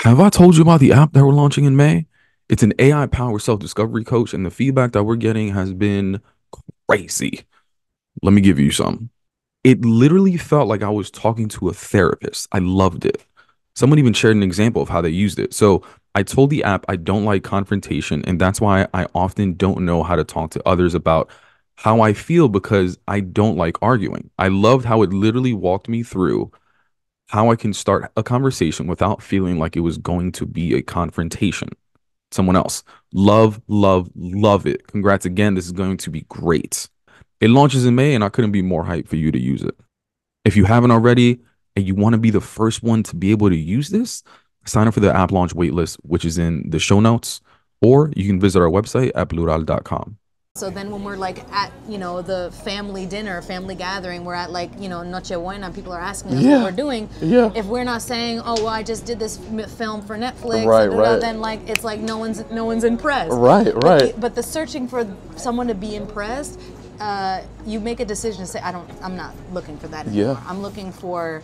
Have I told you about the app that we're launching in May? It's an AI-powered self-discovery coach, and the feedback that we're getting has been crazy. Let me give you some. It literally felt like I was talking to a therapist. I loved it. Someone even shared an example of how they used it. So I told the app I don't like confrontation, and that's why I often don't know how to talk to others about how I feel because I don't like arguing. I loved how it literally walked me through how I can start a conversation without feeling like it was going to be a confrontation. Someone else. Love, love, love it. Congrats again. This is going to be great. It launches in May, and I couldn't be more hyped for you to use it. If you haven't already and you want to be the first one to be able to use this, sign up for the app launch waitlist, which is in the show notes, or you can visit our website at plural.com. So then when we're like at, the family dinner, family gathering, we're at like, Nochebuena, people are asking us what we're doing. Yeah. If we're not saying, oh, well, I just did this film for Netflix, right. then like it's like no one's impressed. Right. But the searching for someone to be impressed, you make a decision to say, I'm not looking for that anymore. I'm looking for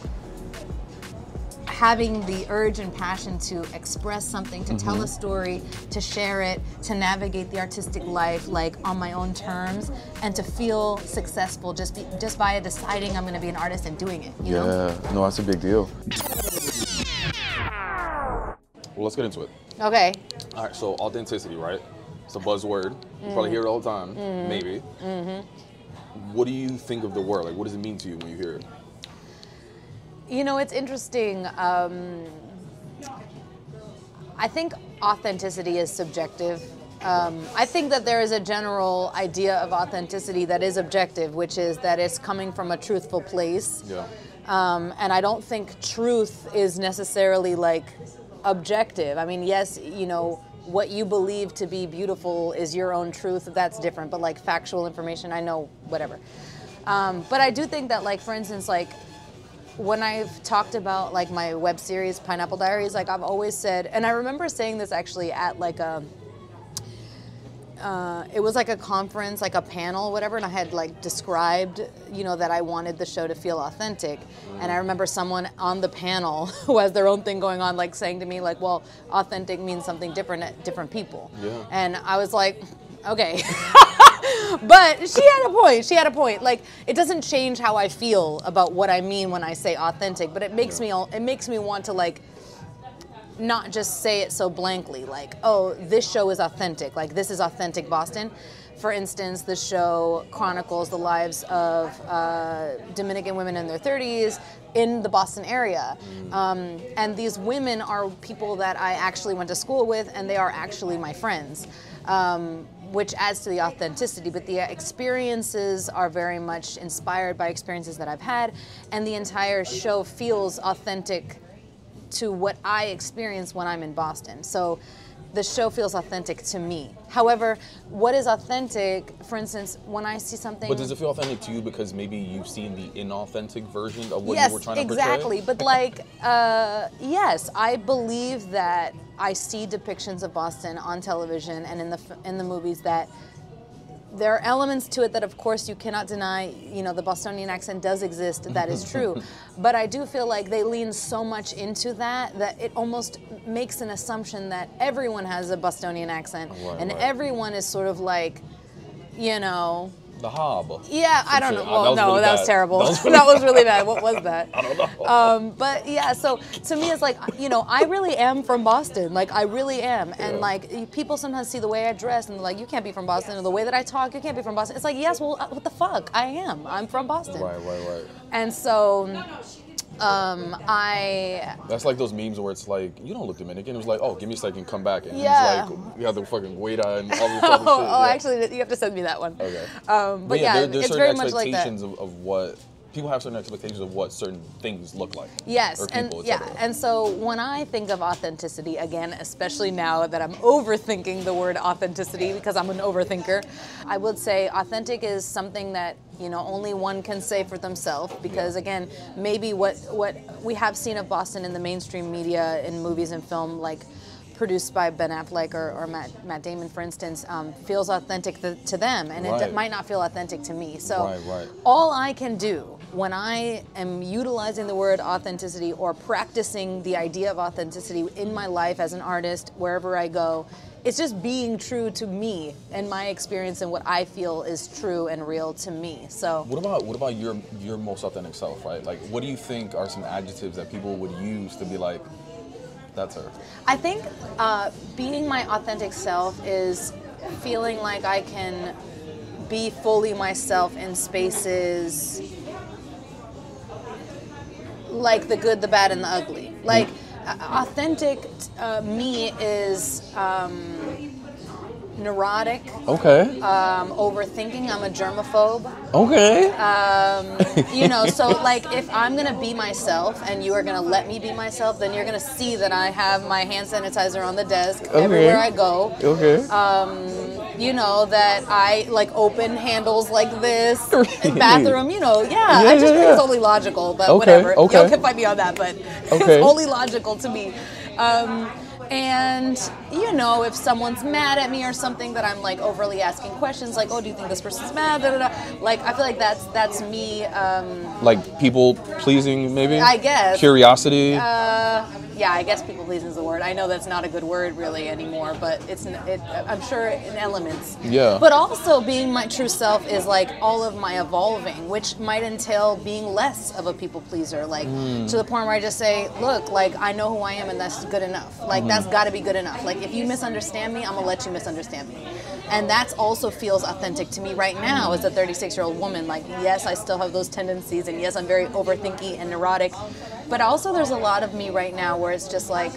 having the urge and passion to express something, to tell a story, to share it, to navigate the artistic life like on my own terms, and to feel successful just by deciding I'm going to be an artist and doing it. You know? No, that's a big deal. Well, let's get into it. Okay. All right, so authenticity, right? It's a buzzword. You probably hear it all the time, maybe. What do you think of the word? Like, what does it mean to you when you hear it? It's interesting. I think authenticity is subjective. I think that there is a general idea of authenticity that is objective, which is that it's coming from a truthful place. Yeah. And I don't think truth is necessarily like objective. I mean, yes, what you believe to be beautiful is your own truth. That's different. But like factual information, I know whatever. But I do think that, like, for instance, like, when I've talked about like my web series Pineapple Diaries, like I've always said, and I remember saying this actually at like it was like a conference, like a panel, whatever, and I had like described, that I wanted the show to feel authentic. And I remember someone on the panel who has their own thing going on, like saying to me, like, well, authentic means something different at different people. Yeah. And I was like, okay. But she had a point. Like, it doesn't change how I feel about what I mean when I say authentic, but it makes me want to like not just say it so blankly, like, oh, this show is authentic, like this is authentic Boston. For instance, the show chronicles the lives of Dominican women in their 30s in the Boston area. And these women are people that I actually went to school with, and they are actually my friends. Which adds to the authenticity, but the experiences are very much inspired by experiences that I've had, and the entire show feels authentic to what I experience when I'm in Boston. So the show feels authentic to me. However, what is authentic, for instance, when I see something... But does it feel authentic to you because maybe you've seen the inauthentic version of what you were trying to portray? Yes, exactly. But like, yes, I believe that I see depictions of Boston on television and in the movies that there are elements to it that, of course, you cannot deny. The Bostonian accent does exist. That is true. But I do feel like they lean so much into that it almost makes an assumption that everyone has a Bostonian accent. And everyone is sort of like, The Hob. Yeah, I don't know. Well, no, that was terrible. That was really bad. What was that? I don't know. But yeah, so to me, it's like, I really am from Boston. Like, I really am. And like, people sometimes see the way I dress and they're like, you can't be from Boston. Or the way that I talk, you can't be from Boston. It's like, yes, well, what the fuck? I am. I'm from Boston. Right. And so... That's like those memes where it's like, you don't look Dominican. It was like, oh, give me a second, come back. And he's like, you have the fucking Guaida and all this other shit. Actually, you have to send me that one. Okay. But yeah, there's it's certain very much like that. expectations of what people have certain expectations of what certain things look like. Yes, or people, and so when I think of authenticity, again, especially now that I'm overthinking the word authenticity because I'm an overthinker, I would say authentic is something that only one can say for themselves, because again, maybe what we have seen of Boston in the mainstream media, in movies and film, like produced by Ben Affleck or Matt Damon, for instance, feels authentic to them, and it might not feel authentic to me. So all I can do when I am utilizing the word authenticity or practicing the idea of authenticity in my life as an artist, wherever I go, it's just being true to me and my experience and what I feel is true and real to me. So what about your most authentic self, right? Like, what do you think are some adjectives that people would use to be like, that's her? I think being my authentic self is feeling like I can be fully myself in spaces like the good, the bad, and the ugly. Like, authentic me is neurotic. Okay. Overthinking. I'm a germaphobe. Okay. You know, so like if I'm gonna be myself and you are gonna let me be myself, then you're gonna see that I have my hand sanitizer on the desk everywhere I go. Okay. You know, that I like open handles like this in bathroom, you know, I just think it's only logical, but whatever. Okay. Y'all can fight me on that, but it's only logical to me. And, you know, if someone's mad at me or something that I'm like overly asking questions, like, oh, do you think this person's mad? Da, da, da. Like, I feel like that's me. Like people pleasing, maybe? I guess. Curiosity? Yeah, I guess people pleasing is the word. I know that's not a good word really anymore, but I'm sure in elements. Yeah. But also being my true self is like all of my evolving, which might entail being less of a people pleaser, like to the point where I just say, look, like I know who I am and that's good enough. Like that's got to be good enough. Like if you misunderstand me, I'm gonna let you misunderstand me. And that also feels authentic to me right now as a 36-year-old woman. Like, yes, I still have those tendencies, and yes, I'm very overthinky and neurotic. But also there's a lot of me right now where it's just like,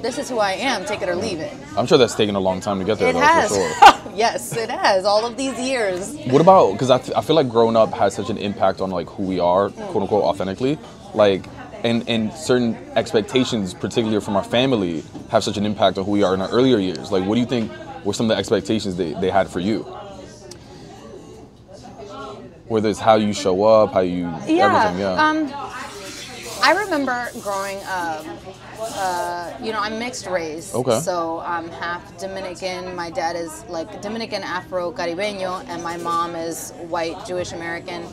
this is who I am, take it or leave it. I'm sure that's taken a long time to get there, It though, has. for sure. Yes, it has, all of these years. What about, because I feel like growing up has such an impact on like who we are, quote unquote, authentically. Like, and certain expectations, particularly from our family, have such an impact on who we are in our earlier years. Like, what do you think were some of the expectations they had for you? Whether it's how you show up, how you, everything, I remember growing up, you know, I'm mixed race. Okay. So I'm half Dominican. My dad is like Dominican Afro-Caribeño, and my mom is white Jewish American.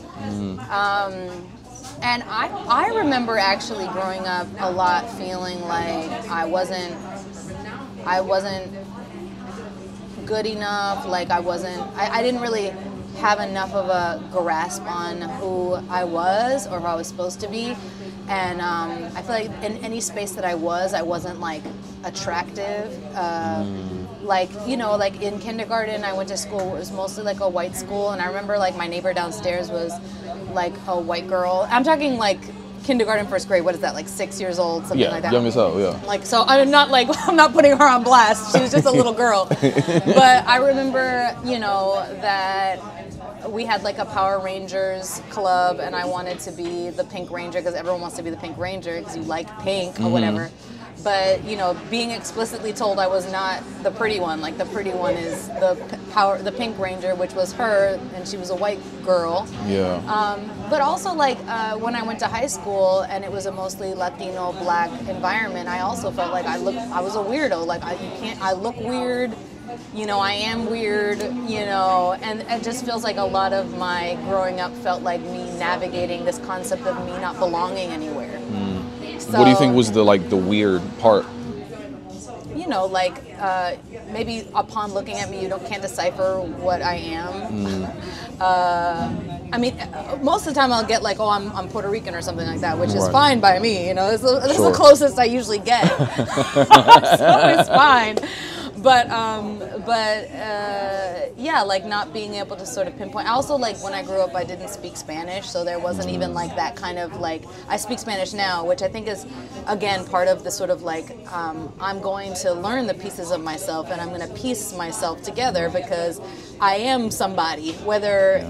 And I remember actually growing up a lot feeling like I wasn't good enough, like I didn't really have enough of a grasp on who I was or who I was supposed to be. And I feel like in any space that I wasn't like attractive. Like, you know, like in kindergarten, I went to school, it was mostly like a white school. And I remember like my neighbor downstairs was like a white girl. I'm talking like kindergarten, first grade, what is that, like 6 years old, something like that? Young as hell, yeah. Like, so I'm not putting her on blast. She was just a little girl. But I remember, you know, that we had like a Power Rangers club, and I wanted to be the Pink Ranger because everyone wants to be the Pink Ranger because you like pink or whatever. But, you know, being explicitly told I was not the pretty one. Like, the pretty one is the Pink Ranger, which was her, and she was a white girl. Yeah. But also, like, when I went to high school and it was a mostly Latino, Black environment, I also felt like I was a weirdo. Like, I look weird. You know, I am weird, you know, and it just feels like a lot of my growing up felt like me navigating this concept of me not belonging anywhere. So, what do you think was the weird part? You know, like maybe upon looking at me, you can't decipher what I am. I mean, most of the time I'll get like, oh, I'm Puerto Rican or something like that, which is fine by me. You know, this is the closest I usually get, so it's fine. But yeah, like not being able to sort of pinpoint. Also, like when I grew up, I didn't speak Spanish, so there wasn't even like that kind of like, I speak Spanish now, which I think is, again, part of the sort of like, I'm going to learn the pieces of myself and I'm going to piece myself together because I am somebody, whether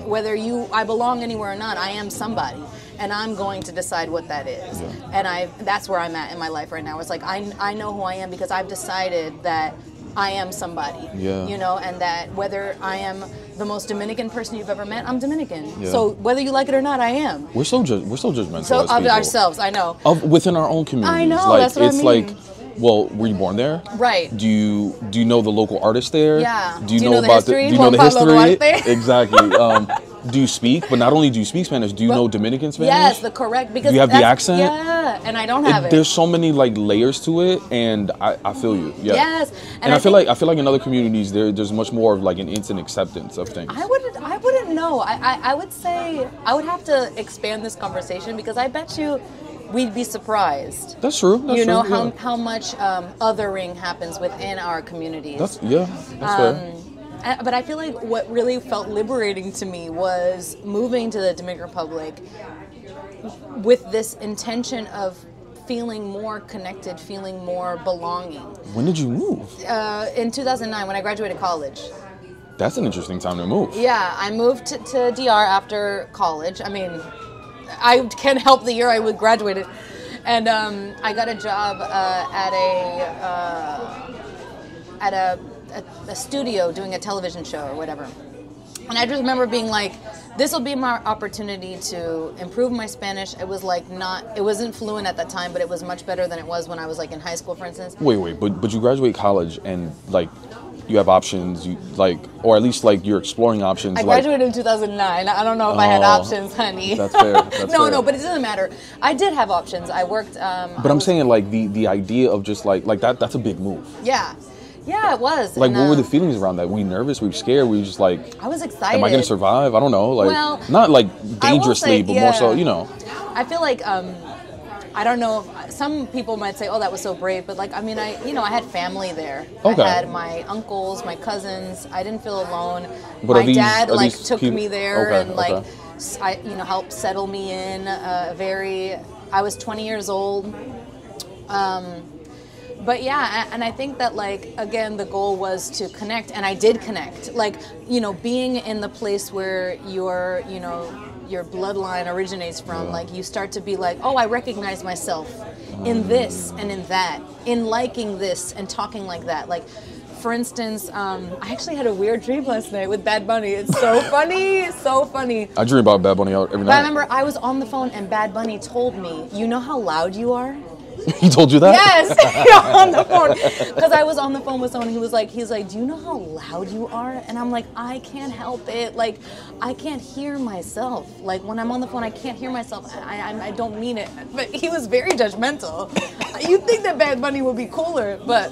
I belong anywhere or not, I am somebody. And I'm going to decide what that is. And that's where I'm at in my life right now. It's like, I know who I am because I've decided that I am somebody, you know, and that whether I am the most Dominican person you've ever met, I'm Dominican. So whether you like it or not, I am. We're so judgmental. So as of people. ourselves, I know. Within our own communities. I know, like, that's what I mean. It's like, well, were you born there? Right. Do you know the local artists there? Yeah. Do you know about history? Do you know the history? Exactly. Do you speak? But not only do you speak Spanish, do you know Dominican Spanish? Yes, the correct, because you have the accent. Yeah, and I don't have it. There's so many like layers to it, and I feel you. Yeah. Yes, and I feel like in other communities there's much more of like an instant acceptance of things. I wouldn't know. I would say I would have to expand this conversation, because I bet you we'd be surprised. That's true. That's you know true, how much othering happens within our communities. That's fair. But I feel like what really felt liberating to me was moving to the Dominican Republic with this intention of feeling more connected, feeling more belonging. When did you move? In 2009, when I graduated college. That's an interesting time to move. Yeah, I moved to DR after college. I mean, I can't help the year I graduated. And I got a job at a studio doing a television show or whatever. And I just remember being like, this will be my opportunity to improve my Spanish. It was like it wasn't fluent at that time, but it was much better than it was when I was like in high school, for instance. Wait, but you graduate college and like you have options, you like, or at least like you're exploring options. I graduated in 2009. I don't know if I had options, honey. That's fair. That's fair. No, but it doesn't matter. I did have options. I worked. But I'm saying like the idea of just like that's a big move. Yeah. Yeah, it was. Like, and, what were the feelings around that? Were you nervous? Were you scared? Were you just like, I was excited. Am I going to survive? I don't know. Like, well, not like dangerously, but more so, you know. I feel like, I don't know, if, some people might say, oh, that was so brave. But like, I mean, I had family there. Okay. I had my uncles, my cousins. I didn't feel alone. But my dad like took me there okay, and like, helped settle me in. I was 20 years old. But yeah, and I think that like, again, the goal was to connect, and I did connect. Like, being in the place where your bloodline originates from, like you start to be like, oh, I recognize myself in this and in that, in liking this and talking like that. Like, for instance, I actually had a weird dream last night with Bad Bunny. It's so funny, so funny. I dream about Bad Bunny every night. But I remember I was on the phone and Bad Bunny told me, you know how loud you are? He told you that? Yes, on the phone. Because I was on the phone with someone who was like, he's like, do you know how loud you are? And I'm like, I can't help it. Like, I can't hear myself. Like, when I'm on the phone, I can't hear myself. I don't mean it. But he was very judgmental. You'd think that Bad Bunny would be cooler, but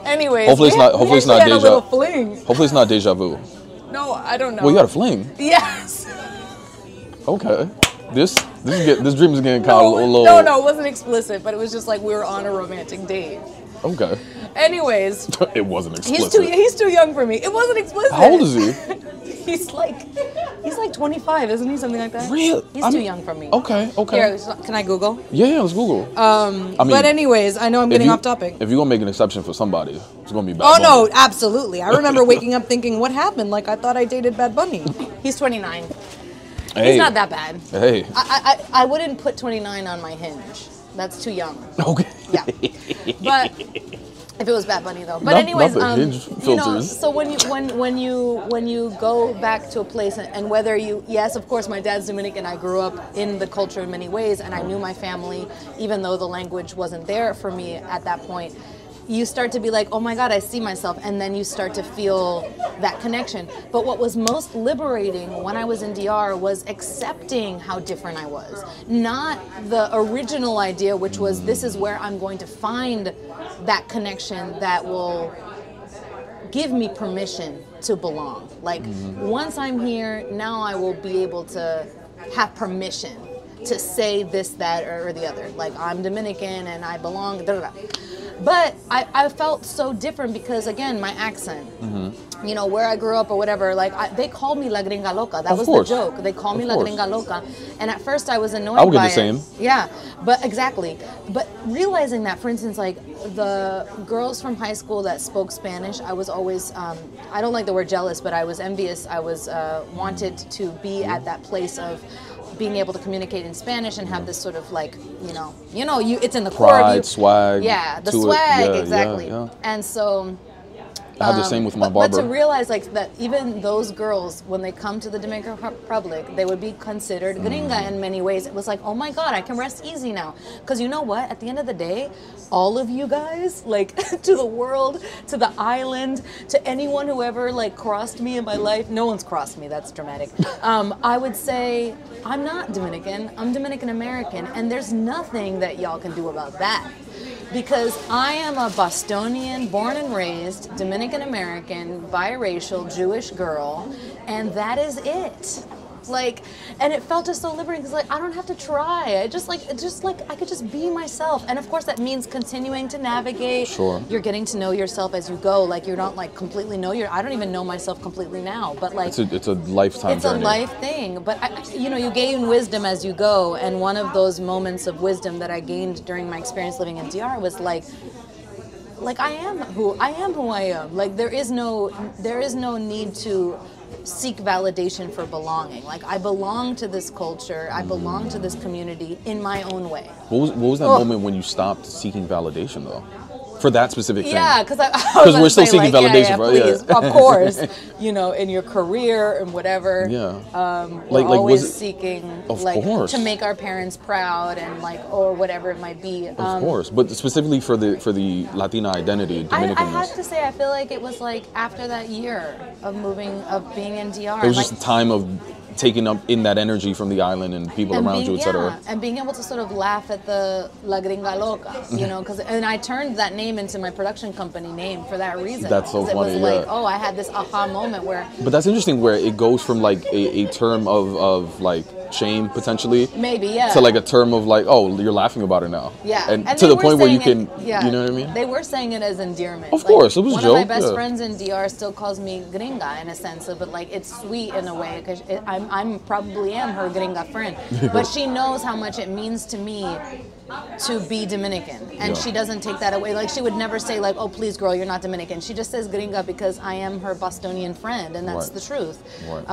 anyways. Hopefully it's not deja. Hopefully it's not deja vu. No, I don't know. Well, you had a fling. Yes. Okay. This dream is getting kind of a little. No, it wasn't explicit, but it was just like we were on a romantic date. Okay. Anyways. It wasn't explicit. He's too young for me. It wasn't explicit. How old is he? He's like 25, isn't he? Something like that. Really? He's too young for me. Okay. Here, can I Google? Yeah, let's Google. But anyways, I know I'm getting off topic. If you're gonna make an exception for somebody, it's gonna be Bad Bad Bunny. Bunny. No, absolutely. I remember waking up thinking, what happened? Like, I thought I dated Bad Bunny. He's 29. Hey. He's not that bad. Hey. I wouldn't put 29 on my Hinge. That's too young. Okay. Yeah. But if it was Bad Bunny though. But anyways, so when you go back to a place and whether yes, of course, my dad's Dominican. I grew up in the culture in many ways, and I knew my family, even though the language wasn't there for me at that point. You start to be like, oh my God, I see myself. And then you start to feel that connection. But what was most liberating when I was in DR was accepting how different I was. Not the original idea, which was this is where I'm going to find that connection that will give me permission to belong. Like, once I'm here, now I will be able to have permission to say this, that, or the other. Like, I'm Dominican and I belong, da, da, da. But I felt so different because, again, my accent, where I grew up or whatever, like, they called me La Gringa Loca. That was the joke. They called me La Gringa Loca. And at first I was annoyed by it. I would get the same. Yeah, but exactly. But realizing that, for instance, like, the girls from high school that spoke Spanish, I was always, I don't like the word jealous, but I was envious. I was wanted to be at that place of being able to communicate in Spanish and have this sort of like, it's in the core of you. Swag. Yeah, the swag, exactly. Yeah. And so, I have the same with my But barber. to realize like that even those girls, when they come to the Dominican Republic, they would be considered gringa in many ways. It was like, oh my God, I can rest easy now. Because you know what? At the end of the day, all of you guys, like to the world, to the island, to anyone who ever like crossed me in my life, no one's crossed me, that's dramatic. I would say, I'm not Dominican, I'm Dominican-American, and there's nothing that y'all can do about that. Because I am a Bostonian, born and raised, Dominican-American, biracial, Jewish girl, and that is it. Like, and it felt just so liberating because like I don't have to try. I just like I could just be myself. And of course that means continuing to navigate. Sure. You're getting to know yourself as you go. Like you're not like completely I don't even know myself completely now. But like it's a lifetime it's journey. a life thing. But you gain wisdom as you go. And one of those moments of wisdom that I gained during my experience living in DR was like I am who I am. Like there is no need to seek validation for belonging. Like I belong to this culture, I belong to this community in my own way. What was that moment when you stopped seeking validation though? For that specific thing? Yeah, because we're still seeking validation, right? Please, Yeah. Of course, in your career and whatever. Yeah. We're was always it, seeking of like course. to make our parents proud and like or whatever it might be. Of course, but specifically for the Latina identity, I Dominicanness. have to say, I feel like it was like after that year of being in DR. It was like, just a time of taking up in that energy from the island and people around you, etc. And being able to sort of laugh at the La Gringa Loca, and I turned that name into my production company name for that reason. That's so funny, It was like, oh, I had this aha moment where... But that's interesting where it goes from like a term of like shame potentially. Maybe, yeah. To like a term of like, oh, you're laughing about it now. Yeah. And And to they the were point where you saying can, you know what I mean? They were saying it as endearment. Of course, it was a one joke. One of my best yeah. friends in DR still calls me gringa in a sense, but like it's sweet in a way because I'm probably am her gringa friend, but she knows how much it means to me to be Dominican, and she doesn't take that away. Like she would never say like, oh please girl, you're not Dominican. She just says gringa because I am her Bostonian friend, and that's the truth. Right.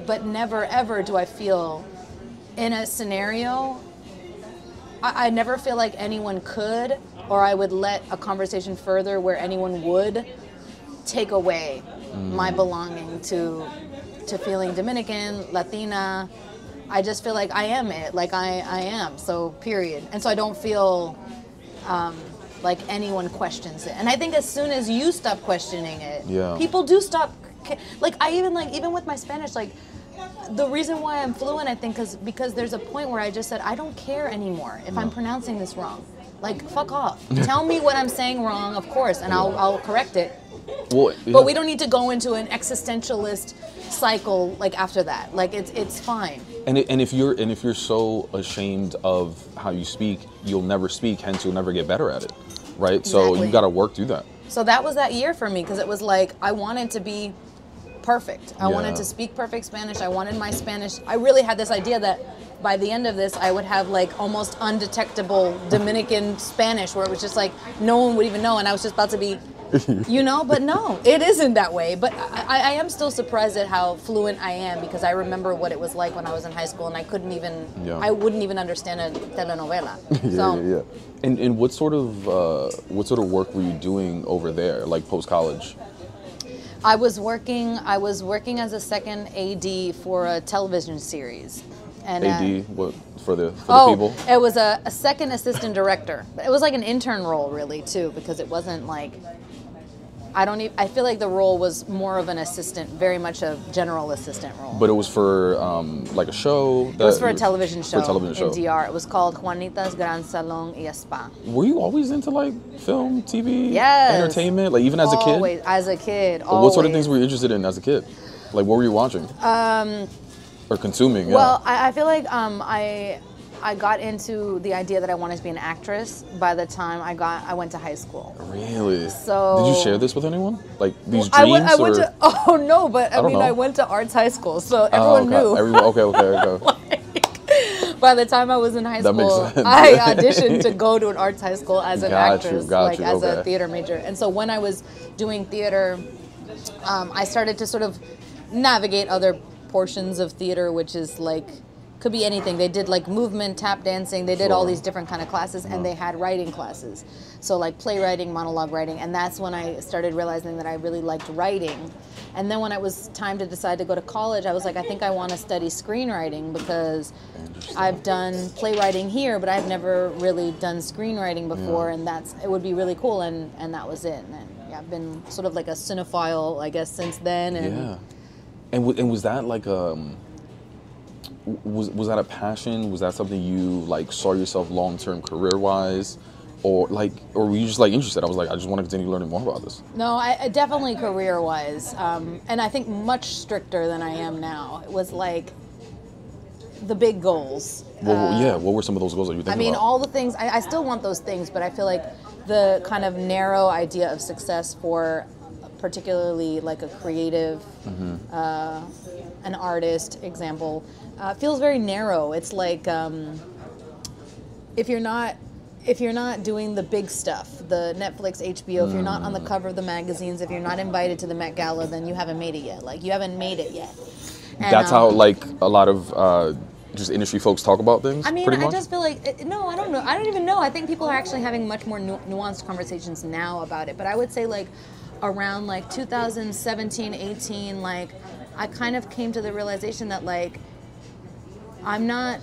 But never ever do I feel in a scenario, I never feel like anyone could, or I would let a conversation further where anyone would take away my belonging to feeling Dominican, Latina. I just feel like I am it, like I am, so period. And so I don't feel like anyone questions it. And I think as soon as you stop questioning it, people do stop. Like even with my Spanish, like the reason why I'm fluent, I think, because there's a point where I just said, I don't care anymore if I'm pronouncing this wrong. Like, fuck off. Tell me what I'm saying wrong, of course, and I'll correct it. Well, But we don't need to go into an existentialist cycle like after that. Like it's fine. And if you're so ashamed of how you speak, you'll never speak. Hence, you'll never get better at it, right? Exactly. So you got to work through that. So that was that year for me because it was like I wanted to be perfect. I wanted to speak perfect Spanish. I wanted my Spanish. I really had this idea that by the end of this, I would have like almost undetectable Dominican Spanish, where it was just like no one would even know, and I was just about to be. But no, it isn't that way. But I am still surprised at how fluent I am because I remember what it was like when I was in high school and I wouldn't even understand a telenovela. And what sort of work were you doing over there, like post college? I was working as a second AD for a television series. And, AD, what for the people? It was a second assistant director. It was like an intern role really too, because it wasn't like I feel like the role was more of an assistant, very much a general assistant role. But it was for like a show? It was for a television show in DR. It was called Juanita's Gran Salon y Spa. Were you always into like film, TV, yes, entertainment? Like even as a kid? Always, as a kid, What sort of things were you interested in as a kid? Like what were you watching? Or consuming, Well, I feel like I got into the idea that I wanted to be an actress by the time I went to high school. Really? So did you share this with anyone? Like these dreams? I went to, I went to arts high school, so everyone knew. Okay. By the time I was in high school, makes sense. I auditioned to go to an arts high school as an actress, as a theater major. And so when I was doing theater, I started to sort of navigate other portions of theater, which is like could be anything. They did like movement, tap dancing. They did all Sure. these different kind of classes, and they had writing classes. So like playwriting, monologue writing, and that's when I started realizing that I really liked writing. And then when it was time to decide to go to college, I was like, I think I want to study screenwriting because I've done playwriting here, but I've never really done screenwriting before, and it would be really cool, and that was it. And yeah, I've been sort of like a cinephile, I guess, since then. And Yeah. And was that like was that a passion? Was that something you like saw yourself long-term career-wise? Or were you just like interested? I was like, I just want to continue learning more about this. No, I definitely career-wise, and I think much stricter than I am now. It was like the big goals. Well, what were some of those goals that you were thinking about? All the things, I still want those things, but I feel like the kind of narrow idea of success for particularly like a creative, an artist, example, feels very narrow. It's like if you're not doing the big stuff, the Netflix, HBO, if you're not on the cover of the magazines, if you're not invited to the Met Gala, then you haven't made it yet. Like, you haven't made it yet. And, that's how like a lot of just industry folks talk about things. I mean, pretty much? I just feel like no, I don't know. I don't even know. I think people are actually having much more nuanced conversations now about it. But I would say like around like 2017, 18, like I kind of came to the realization that like I'm not.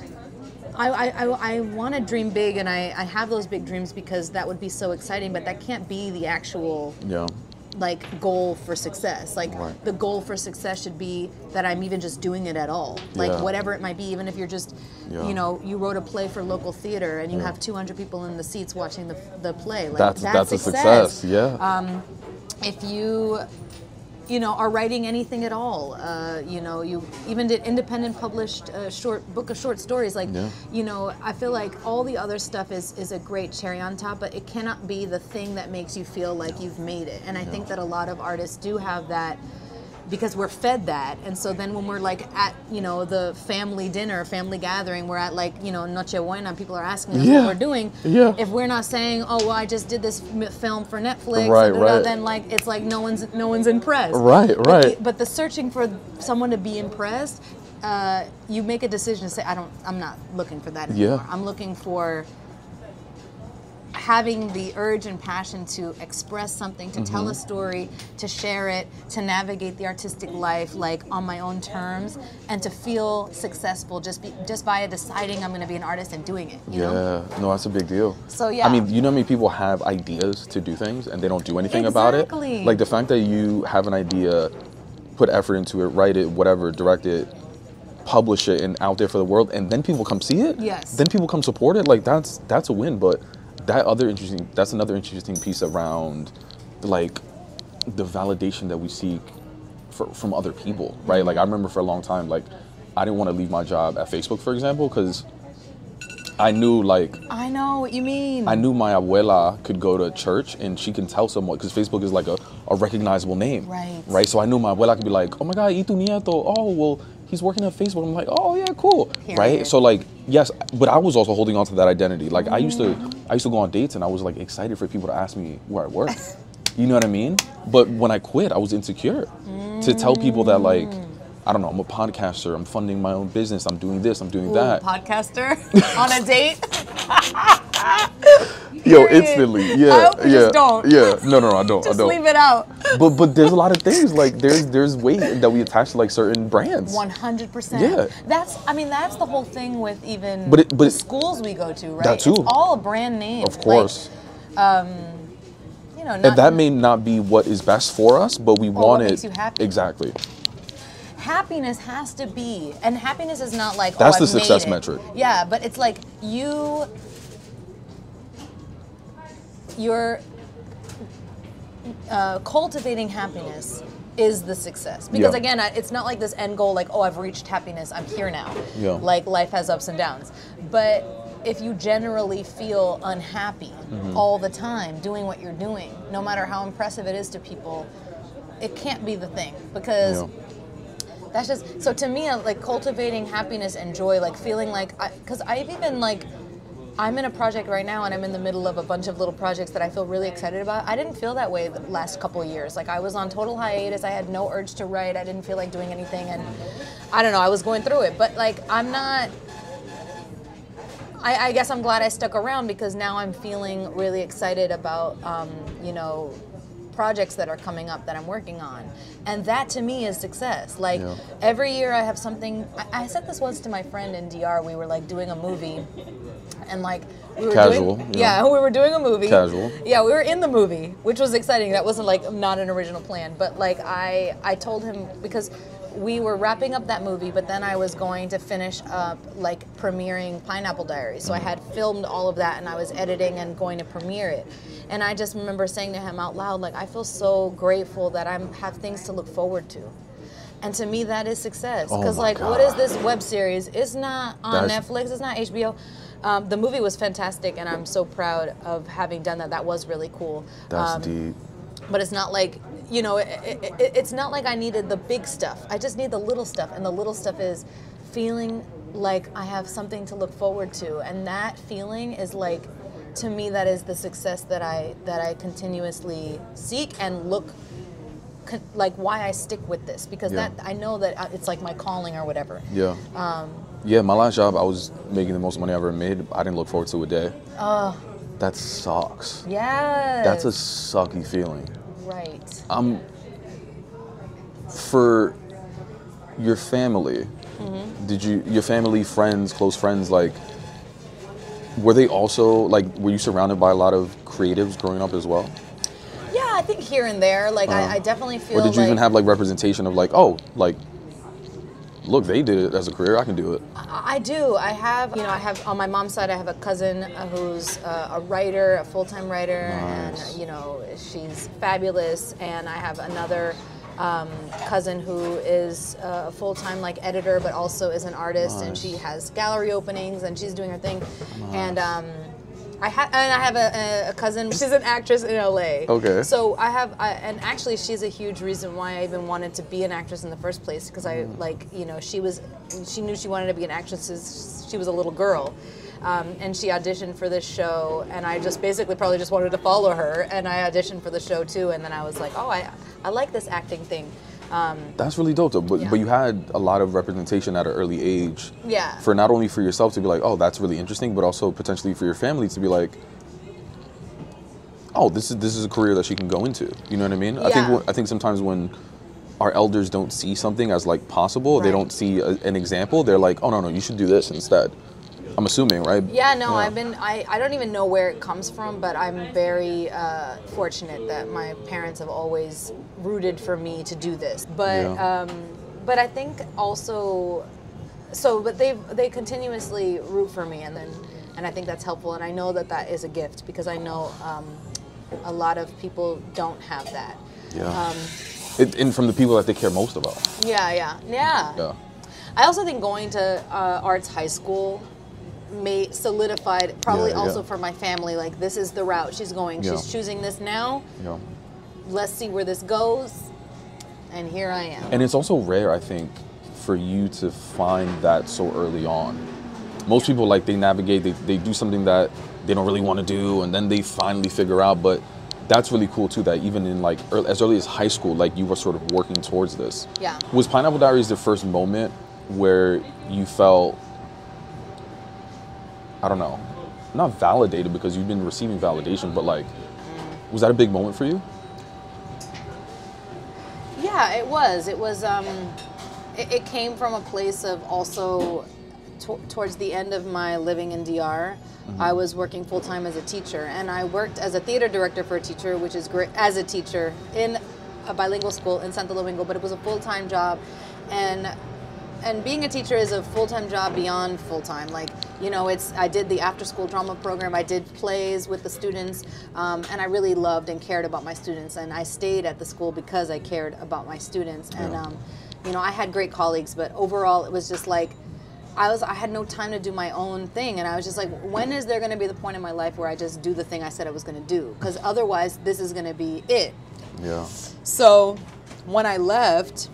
I want to dream big, and I have those big dreams because that would be so exciting, but that can't be the actual like goal for success. Like the goal for success should be that I'm even just doing it at all. Like whatever it might be, even if you're just, you know, you wrote a play for local theater and you have 200 people in the seats watching the play. Like that's a success. If you know, are writing anything at all. You know, you even did independent published book of short stories. Like, you know, I feel like all the other stuff is a great cherry on top, but it cannot be the thing that makes you feel like you've made it. And I think that a lot of artists do have that because we're fed that. And so then when we're like at, you know, the family dinner, family gathering, we're at like, you know, Noche Buena, people are asking us what we're doing. If we're not saying, oh, well, I just did this film for Netflix, then like, it's like no one's impressed. But the searching for someone to be impressed, you make a decision to say, I'm not looking for that anymore. I'm looking for having the urge and passion to express something, to tell a story, to share it, to navigate the artistic life like on my own terms, and to feel successful just by deciding I'm going to be an artist and doing it. You know? No, that's a big deal. So yeah, I mean, you know how many people have ideas to do things and they don't do anything about it? Like the fact that you have an idea, put effort into it, write it, whatever, direct it, publish it, and out there for the world, and then people come see it. Then people come support it. Like that's a win. But that's another interesting piece around like the validation that we seek from other people, right? Like I remember for a long time, like I didn't want to leave my job at Facebook, for example, because I knew like I know what you mean. I knew my abuela could go to church and she can tell someone, because Facebook is like a recognizable name, right? So I knew my abuela could be like, oh my God, y tu nieto, oh well, he's working at Facebook. I'm like, oh yeah, cool, right? So like, yes, but I was also holding on to that identity. Like I used to go on dates and I was like excited for people to ask me where I work. You know what I mean? But when I quit, I was insecure to tell people that like, I don't know, I'm a podcaster, I'm funding my own business, I'm doing this, I'm doing that. Podcaster on a date? Yo, instantly, yeah. I hope you just don't. Yeah, no, I don't. Just leave it out. But there's a lot of things, like there's weight that we attach to like certain brands. 100%. Yeah. That's the whole thing with even but the schools we go to, right? That too. It's all a brand name. Of course. Like, you know, and that may not be what is best for us, but we want what it. Makes you happy. Exactly. Happiness has to be, and happiness is not like, that's the success metric. Yeah, but it's like you're cultivating happiness is the success. Because again, it's not like this end goal, like, oh, I've reached happiness, I'm here now. Like life has ups and downs. But if you generally feel unhappy all the time doing what you're doing, no matter how impressive it is to people, it can't be the thing, because that's just, so to me, like cultivating happiness and joy, like feeling like, because I've even like, I'm in a project right now and I'm in the middle of a bunch of little projects that I feel really excited about. I didn't feel that way the last couple of years. Like I was on total hiatus, I had no urge to write, I didn't feel like doing anything, and I don't know, I was going through it. But like, I'm not I guess I'm glad I stuck around because now I'm feeling really excited about, you know, projects that are coming up that I'm working on. And that to me is success. Like every year I have something, I said this once to my friend in DR, we were like doing a movie and like we were Casual. doing, yeah, we were doing a movie. Casual. Yeah, we were in the movie, which was exciting. That wasn't like not an original plan, but like I told him because we were wrapping up that movie, but then I was going to finish up like premiering Pineapple Diaries. So I had filmed all of that and I was editing and going to premiere it. And I just remember saying to him out loud, like, I feel so grateful that I have things to look forward to. And to me, that is success. Because like, God. what is this web series? It's not on Netflix, it's not HBO. The movie was fantastic and I'm so proud of having done that. That was really cool. That's deep. But it's not like, you know, it's not like I needed the big stuff. I just need the little stuff. And the little stuff is feeling like I have something to look forward to. And that feeling is like, to me, that is the success that I continuously seek and look, like why I stick with this. Because that I know that it's like my calling or whatever. Yeah. Yeah, my last job, I was making the most money I ever made. I didn't look forward to a day. That sucks. Yes. That's a sucky feeling. Right. For your family, did your family, friends, close friends, like, were they also, like, were you surrounded by a lot of creatives growing up as well? Yeah, I think here and there, like, I definitely feel Or did you like, even have, like, representation of, like, oh, like, look, they did it as a career, I can do it. I do. I have, you know, I have, on my mom's side, I have a cousin who's a writer, a full-time writer, Nice. and, you know, she's fabulous. And I have another cousin who is a full-time, like, editor, but also is an artist, and she has gallery openings, and she's doing her thing. And I have a cousin, she's an actress in LA. Okay. So and actually she's a huge reason why I even wanted to be an actress in the first place, because I, like, you know, she knew she wanted to be an actress since she was a little girl. And she auditioned for this show, and I just basically probably just wanted to follow her, and I auditioned for the show too, and then I was like, oh, I like this acting thing. That's really dope though, but you had a lot of representation at an early age. Yeah. For not only for yourself to be like, oh, that's really interesting, but also potentially for your family to be like, oh, this is a career that she can go into. You know what I mean? Yeah. I think sometimes when our elders don't see something as like possible, they don't see an example, they're like, oh no, you should do this instead. I'm assuming, right? Yeah, no, I don't even know where it comes from, but I'm very fortunate that my parents have always rooted for me to do this. But but I think also, but they continuously root for me, and I think that's helpful, and I know that is a gift, because I know a lot of people don't have that. Yeah. And from the people that they care most about. Yeah. I also think going to arts high school solidified probably also for my family, like, this is the route she's going. She's choosing this now. Yeah. Let's see where this goes. And here I am. And it's also rare, I think, for you to find that so early on. Most people, like, they navigate, they do something that they don't really want to do, and then they finally figure out. But that's really cool too, that even in, like, as early as high school, like, you were sort of working towards this. Yeah. Was Pineapple Diaries the first moment where you felt, I don't know, not validated, because you've been receiving validation, but, like, was that a big moment for you? Yeah, it was. It was. It came from a place of also towards the end of my living in DR. I was working full time as a teacher, and I worked as a theater director for a teacher, which is great, as a teacher in a bilingual school in Santo Domingo. But it was a full time job, and being a teacher is a full-time job beyond full-time. Like, you know, I did the after-school drama program, I did plays with the students, and I really loved and cared about my students, and I stayed at the school because I cared about my students. And, you know, I had great colleagues, but overall it was just like, I had no time to do my own thing, and I was just like, when is there going to be the point in my life where I just do the thing I said I was going to do? Because otherwise, this is going to be it. Yeah. So when I left,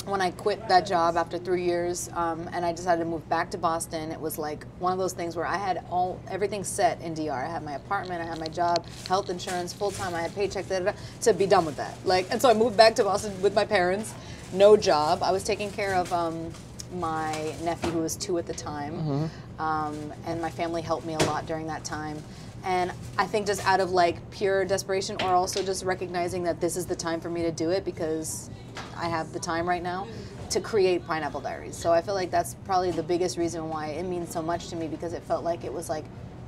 when I quit that job after 3 years, and I decided to move back to Boston, it was like one of those things where I had everything set in DR. I had my apartment, I had my job, health insurance, full time, I had paycheck, to be done with that. Like, and so I moved back to Boston with my parents, no job. I was taking care of my nephew who was 2 at the time, and my family helped me a lot during that time. And I think just out of like pure desperation, or also just recognizing that this is the time for me to do it because I have the time right now to create Pineapple Diaries. So I feel like that's probably the biggest reason why it means so much to me, because it felt like it was like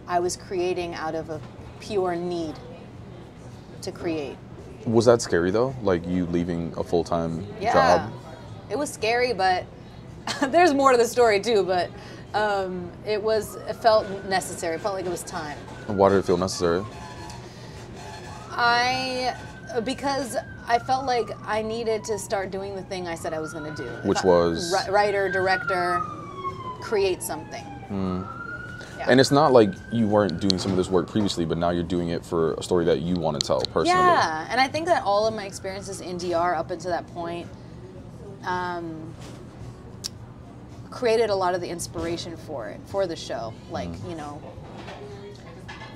I was creating out of a pure need to create. Was that scary though? Like you leaving a full-time Yeah, job? it was scary, but there's more to the story too, but it felt necessary. It felt like it was time. Why did it feel necessary? Because I felt like I needed to start doing the thing I said I was going to do. Which was? Writer, director, create something. Yeah. And it's not like you weren't doing some of this work previously, but now you're doing it for a story that you want to tell personally. Yeah, and I think that all of my experiences in DR up until that point created a lot of the inspiration for the show. Like, you know,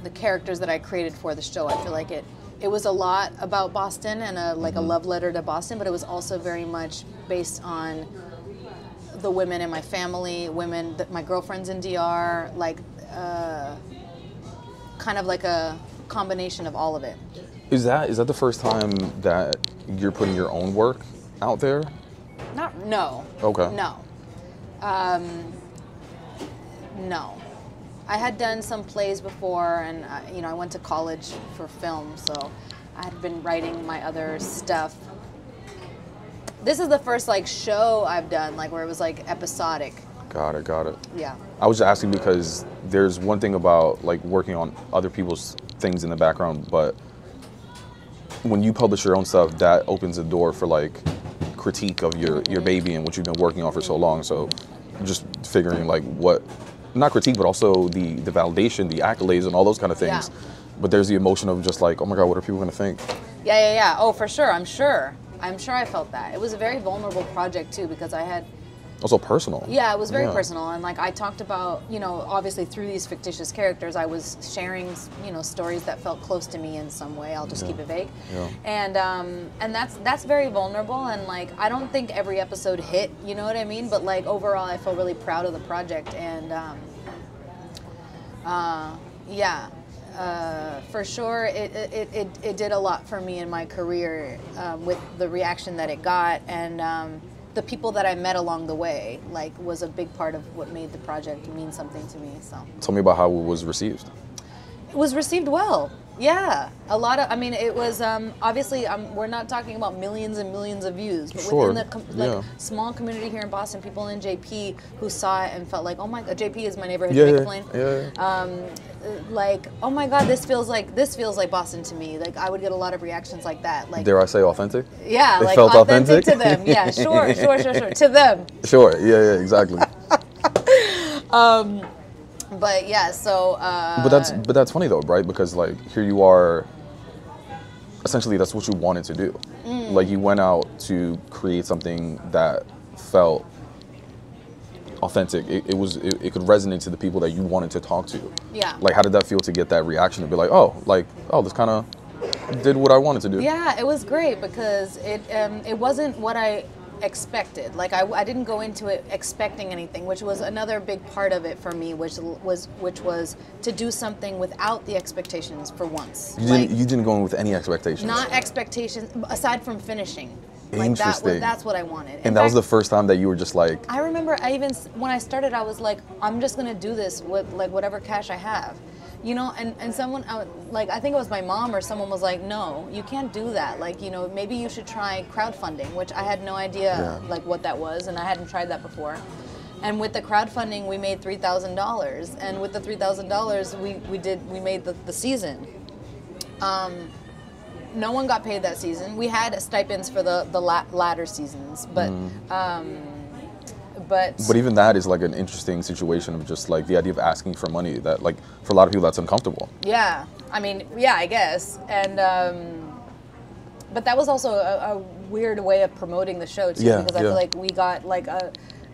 the characters that I created for the show, I feel like it was a lot about Boston and a love letter to Boston, but it was also very much based on the women in my family, my girlfriends in DR, like kind of like a combination of all of it. Is that the first time that you're putting your own work out there? No. Okay. No. No. I had done some plays before, and you know, I went to college for film, so I had been writing my other stuff. This is the first like show I've done, like where it was like episodic. Got it. Yeah. I was just asking because there's one thing about like working on other people's things in the background, but when you publish your own stuff, that opens the door for like critique of your baby and what you've been working on for so long. So just figuring like what, not critique, but also the validation, the accolades and all those kind of things. Yeah. But there's the emotion of just like, oh my God, what are people gonna think? Yeah. Oh, for sure. I'm sure I felt that. It was a very vulnerable project too, because I had... Also personal. Yeah, it was very personal. And like I talked about, you know, obviously through these fictitious characters, I was sharing, you know, stories that felt close to me in some way. I'll just keep it vague. Yeah. And that's very vulnerable. And like, I don't think every episode hit, you know what I mean? But like overall, I feel really proud of the project. And yeah. For sure, it did a lot for me in my career with the reaction that it got, and the people that I met along the way, like, was a big part of what made the project mean something to me. So, tell me about how it was received. It was received well. Yeah, a lot of. I mean, it was obviously. We're not talking about millions and millions of views, but within the small community here in Boston, people in JP who saw it and felt like, oh my God, JP is my neighborhood. Like, oh my God, this feels like Boston to me. Like, I would get a lot of reactions like that. Like, dare I say authentic? Yeah, it like felt authentic to them. Yeah, sure. To them. Sure. Yeah, exactly. But yeah, so. But that's funny though, right? Because like here you are. Essentially, that's what you wanted to do. Like you went out to create something that felt authentic. It could resonate to the people that you wanted to talk to. Yeah. Like, how did that feel to get that reaction to be like, oh, this kind of did what I wanted to do? Yeah, it was great because it wasn't what I expected. Like I didn't go into it expecting anything, which was another big part of it for me, which was to do something without the expectations for once. You didn't go in with any expectations. Not expectations aside from finishing. Like Interesting. that's what I wanted. And that was the first time that you were just like... I remember when I started, I was like, I'm just going to do this with like whatever cash I have. You know, and someone, like, I think it was my mom or someone was like, no, you can't do that. Like, you know, maybe you should try crowdfunding, which I had no idea, like, what that was, and I hadn't tried that before. And with the crowdfunding, we made $3,000, and with the $3,000, we made the season. No one got paid that season. We had stipends for the latter seasons, but... But even that is like an interesting situation of just like the idea of asking for money that like for a lot of people that's uncomfortable. Yeah, I mean, yeah, I guess. And but that was also a weird way of promoting the show too, because I feel like we got like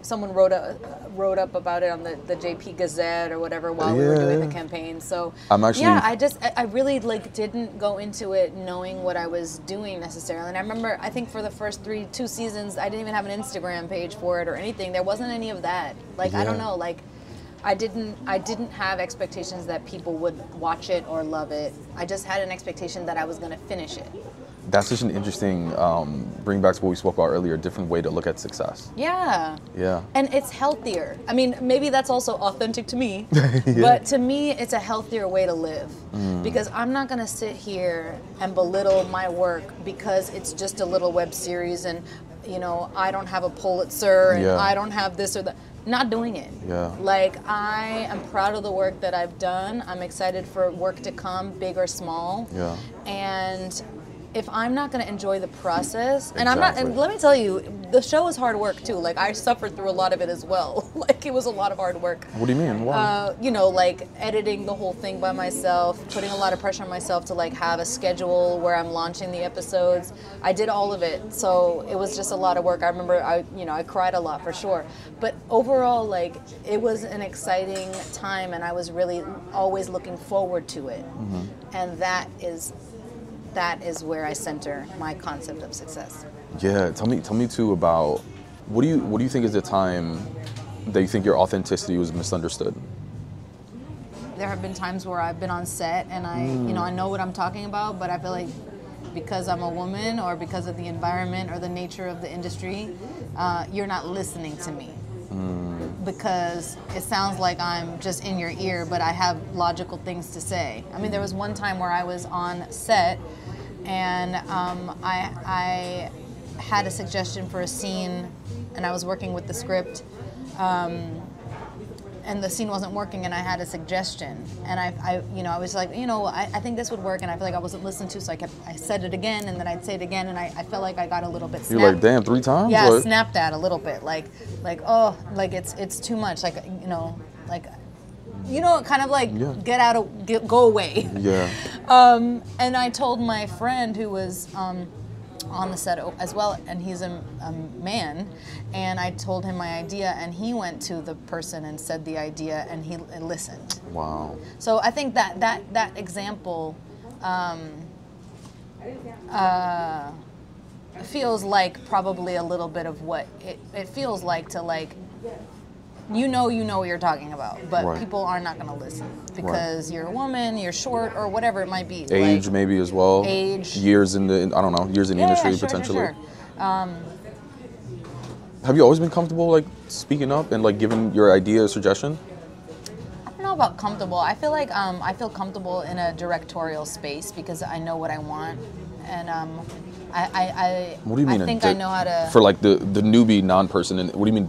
someone wrote up about it on the JP Gazette or whatever while we were doing the campaign. So I'm actually, I really like didn't go into it knowing what I was doing necessarily. And I remember, I think for the first 2 seasons, I didn't even have an Instagram page for it or anything. There wasn't any of that. Like I don't know, like I didn't have expectations that people would watch it or love it. I just had an expectation that I was going to finish it. That's such an interesting, bring back to what we spoke about earlier, a different way to look at success. Yeah. Yeah. And it's healthier. I mean, maybe that's also authentic to me, but to me, it's a healthier way to live. Because I'm not going to sit here and belittle my work because it's just a little web series and, you know, I don't have a Pulitzer and I don't have this or that. Not doing it. Yeah. Like, I am proud of the work that I've done. I'm excited for work to come, big or small. Yeah. And if I'm not going to enjoy the process, and I'm not, and let me tell you, the show is hard work too. Like, I suffered through a lot of it as well. Like, it was a lot of hard work. What do you mean? Why? You know, like editing the whole thing by myself, putting a lot of pressure on myself to like have a schedule where I'm launching the episodes. I did all of it, so it was just a lot of work. I remember, I cried a lot for sure. But overall, like, it was an exciting time, and I was really always looking forward to it. And that is where I center my concept of success. Yeah, tell me too about what do you think is the time that you think your authenticity was misunderstood? There have been times where I've been on set and I know what I'm talking about, but I feel like because I'm a woman or because of the environment or the nature of the industry, you're not listening to me. Because it sounds like I'm just in your ear, but I have logical things to say. I mean, there was one time where I was on set and I had a suggestion for a scene and I was working with the script and the scene wasn't working and I had a suggestion and I was like, I think this would work, and I feel like I wasn't listened to, so I said it again and then I'd say it again, and I felt like I got a little bit snapped. You're like, damn, 3 times? Yeah, snapped at a little bit, like oh, like it's too much, like kind of like go away. Yeah. And I told my friend who was on the set as well, and he's a man, and I told him my idea, and he went to the person and said the idea, and he listened. Wow. So I think that example feels like probably a little bit of what it feels like to like, you know what you're talking about, but people are not going to listen because you're a woman, you're short, or whatever it might be. Age, like, maybe as well. Age. Years in the, I don't know, years in the industry, potentially. Sure. Have you always been comfortable, like, speaking up and, like, giving your idea a suggestion? I don't know about comfortable. I feel like I feel comfortable in a directorial space because I know what I want, and what do you mean? I think I know how to. For, like, the newbie non-person, and what do you mean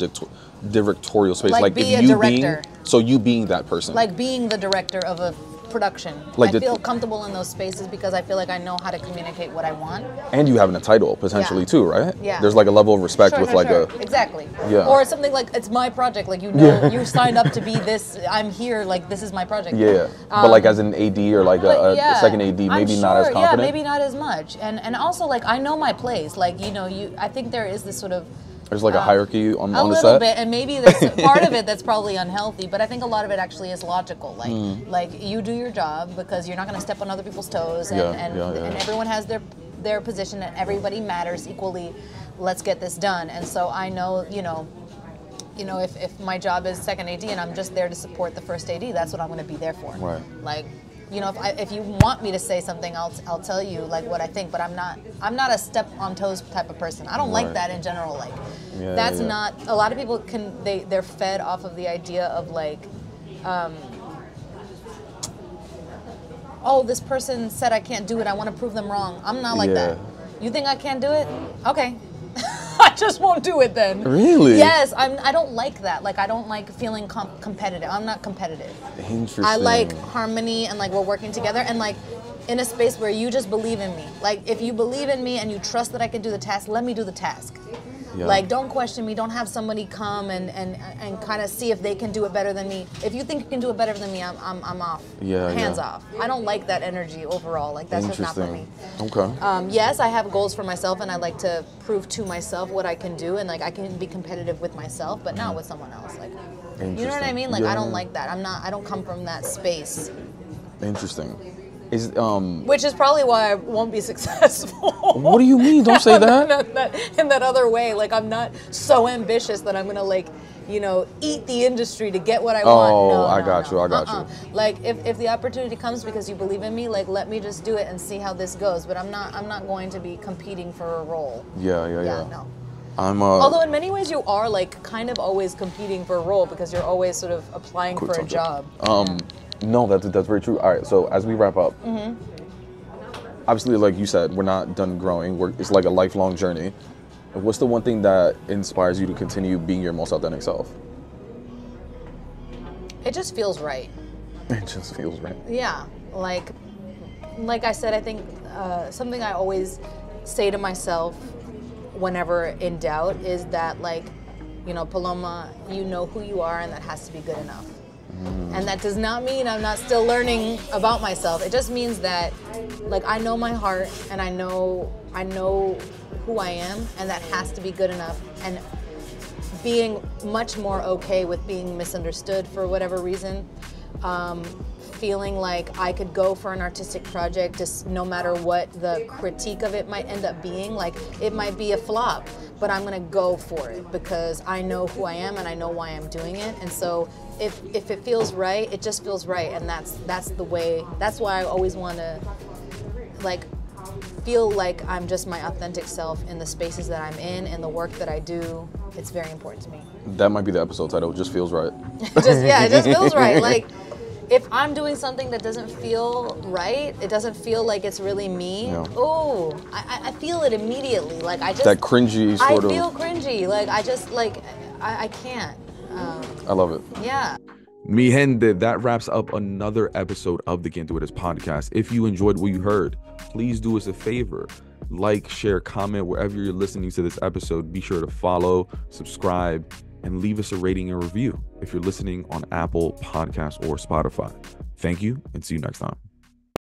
directorial space? Like be a director. You being that person. Like being the director of a production. Like I feel comfortable in those spaces because I feel like I know how to communicate what I want. And you having a title potentially too, right? Yeah. There's like a level of respect with like a. Exactly. Yeah. Or something like, it's my project. Like, you signed up to be this. I'm here. Like, this is my project. Yeah. But like as an AD or like a second AD, maybe not as confident. Yeah, maybe not as much. And also, like, I know my place. Like, I think there is this sort of. There's like a hierarchy on the set? A little bit, and maybe there's part of it that's probably unhealthy, but I think a lot of it actually is logical. Like you do your job because you're not going to step on other people's toes, and everyone has their position, and everybody matters equally. Let's get this done. And so I know, if my job is second AD and I'm just there to support the first AD, that's what I'm going to be there for. Right. Like, if you want me to say something, I'll tell you like what I think, but I'm not a step on toes type of person. I don't like that in general. Like, that's not, a lot of people they're fed off of the idea of like, oh, this person said I can't do it, I want to prove them wrong. I'm not like that. You think I can't do it? Okay. I just won't do it then. Really? Yes, I don't like that. Like, I don't like feeling competitive. I'm not competitive. Interesting. I like harmony and like we're working together and like in a space where you just believe in me. Like, if you believe in me and you trust that I can do the task, let me do the task. Yeah. Like, don't question me. Don't have somebody come and kind of see if they can do it better than me. If you think you can do it better than me, I'm off. Yeah, Hands off. I don't like that energy overall. Like, that's just not for me. Okay. Yes, I have goals for myself, and I like to prove to myself what I can do, and like I can be competitive with myself, but not with someone else. Like, you know what I mean? Like, I don't like that. I don't come from that space. Interesting. Which is probably why I won't be successful. What do you mean? Don't say that. In that other way. Like, I'm not so ambitious that I'm gonna, like, you know, eat the industry to get what I want. Oh, I got you. Like, if the opportunity comes because you believe in me, like, let me just do it and see how this goes. But I'm not going to be competing for a role. Yeah. No. Although in many ways you are, like, kind of always competing for a role because you're always sort of applying for a job. No, that's very true. All right, so as we wrap up, obviously, like you said, we're not done growing. It's like a lifelong journey. What's the one thing that inspires you to continue being your most authentic self? It just feels right. It just feels right. Yeah, like I said, I think something I always say to myself whenever in doubt is that, like, you know, Paloma, you know who you are, and that has to be good enough. And that does not mean I'm not still learning about myself. It just means that, like, I know my heart, and I know who I am, and that has to be good enough. And being much more okay with being misunderstood for whatever reason, feeling like I could go for an artistic project just no matter what the critique of it might end up being. Like, it might be a flop, but I'm gonna go for it because I know who I am and I know why I'm doing it. And so if it feels right, it just feels right, and that's the way. That's why I always want to, like, feel like I'm just my authentic self in the spaces that I'm in and the work that I do. It's very important to me. That might be the episode title. It just feels right. It just feels right. Like, if I'm doing something that doesn't feel right, it doesn't feel like it's really me. Yeah. Oh, I feel it immediately. Like, I just, that cringy sort of. I feel cringy. Like, I just, like, I can't. I love it. Yeah. Mi gente, that wraps up another episode of the Quién, Eres podcast. If you enjoyed what you heard, please do us a favor. Like, share, comment wherever you're listening to this episode. Be sure to follow, subscribe, and leave us a rating and review if you're listening on Apple Podcasts or Spotify. Thank you, and see you next time.